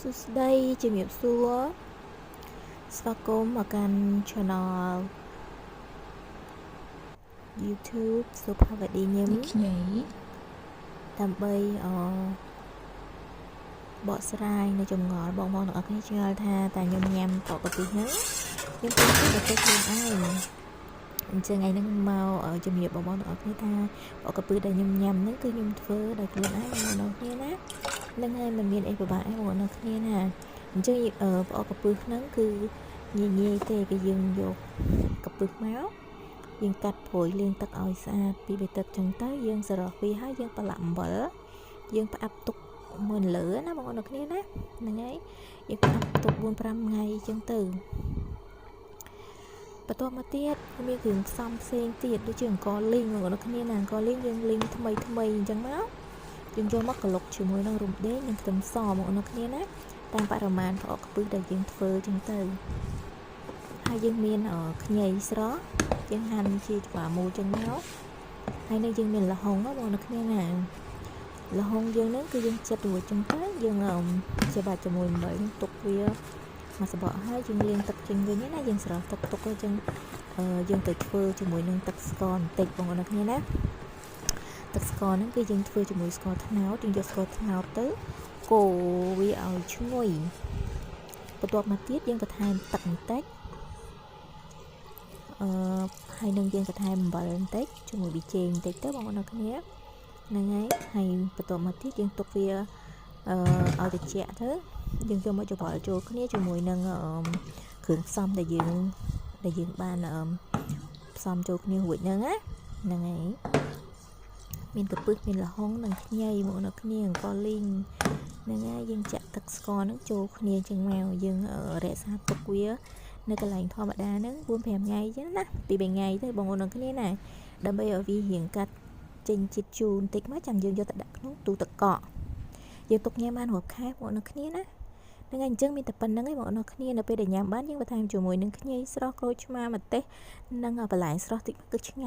សួស្តីជំរាបសួរស្វាគមន៍មកកាន់ Channel YouTube សុផាវឌីញឹមដើម្បីបកស្រាយនៅចម្ងល់បងទាំងអស់គ្នាឆ្ងល់ថាតើខ្ញុំញ៉ាំបកកាពីហ្នឹងខ្ញុំគិតថាទៅខ្លួនឯងអញ្ចឹងថ្ងៃហ្នឹងមកជំរាបបងទាំងអស់គ្នាថាបកកាពីដែលខ្ញុំញ៉ាំហ្នឹងគឺខ្ញុំធ្វើដោយខ្លួនឯងបងទាំងអស់គ្នាណានឹងហើយមិនមានអីពិបាកអីបងទាំងអស់គ្នាណាអញ្ចឹងផ្អកកាពឹសហ្នឹងគឺងាយទេគឺយើងយកកាពឹសមកយើងកាត់ព្រួយលាងទឹកឲ្យស្អាតពី3ទឹកចឹងទៅយើងសរោះវាហើយយើងប្រឡាក់អំបិលយើងផ្អាប់ទុកមើលលើណាបងប្អូនគ្នាណាហ្នឹងហើយយើងផ្អាប់ទុក 4-5 ថ្ងៃចឹងទៅបន្ទាប់មកទៀតមានគ្រឿងផ្សំផ្សេងទៀតដូចជាអង្ករលីងបងប្អូនគ្នាណាអង្ករលីងយើងលីងថ្មីអញ្ចឹងមកយើងយកមកក្លុកជាមួយនឹងរំដេងនិងខ្ទឹមសបងប្អូនគ្នាណាតាមបរិមាណផ្អកកាពឹសដែលយើងធ្វើចឹងទៅហើយយើងមានខ្ញីស្រស់យើងហាន់ជាច្បាមូលចឹងមកហើយនឹងយើងមានល្ហុងបងប្អូនគ្នាណាល្ហុងយើងហ្នឹងគឺយើងចិតរួចចឹងទៅយើងជាបាច់ជាមួយអំបិលទុកវាមកសបកហើយយើងលាងទឹកចេញវិញណាយើងស្រោះទឹកទុកទៅចឹងយើងទៅធ្វើជាមួយនឹងទឹកស្ករបន្តិចបងប្អូនគ្នាណាទឹកស្ករហ្នឹងគឺយើងធ្វើជាមួយស្ករត្នោតយើងយកស្ករត្នោតទៅកូរវាឲ្យឈ្ងុយបន្ទាប់មកទៀតយើងបន្ថែមទឹកបន្តិចហើយនឹងយើងបន្ថែមអំបិលបន្តិចជាមួយប៊ីចេងបន្តិចទៅបងប្អូនគ្នាហ្នឹងហើយបន្ទាប់មកទៀតយើងទុកវាឲ្យត្រជាក់ទៅយើងយកមកច្របល់ចូលគ្នាជាមួយនឹងគ្រឿងផ្សំដែលយើងបានផ្សំចូលគ្នារួចហ្នឹងណាហ្នឹងហើយមានកាពឹសមានល្ហុងនិងខ្ញីមកនៅគ្នាអង្ករលីងហ្នឹងហើយយើងចាក់ទឹកស្ករហ្នឹងចូលគ្នាចឹងមកយើងរក្សាទុកវានៅកន្លែងធម្មតាហ្នឹង 4-5 ថ្ងៃចឹងណា 2-3 ថ្ងៃទៅបងប្អូនគ្នាណាដើម្បីឲ្យវារៀងកាត់ចេញជាតិជូរបន្តិចមកចាំយើងយកទៅដាក់ក្នុងទូទឹកកកយើងទុកញ៉ាំបានរាប់ខែបងប្អូនគ្នាណាហ្នឹងហើយអញ្ចឹងមានតែប៉ុណ្្នឹងឯងបងប្អូនគ្នានៅពេលដែលញ៉ាំបានយើងបន្ថែមជាមួយនឹងខ្ញីស្រស់ក្រូចឆ្មាម្ទេសនិងបន្លែស្រស់តិចគឺឆ្ងាញ់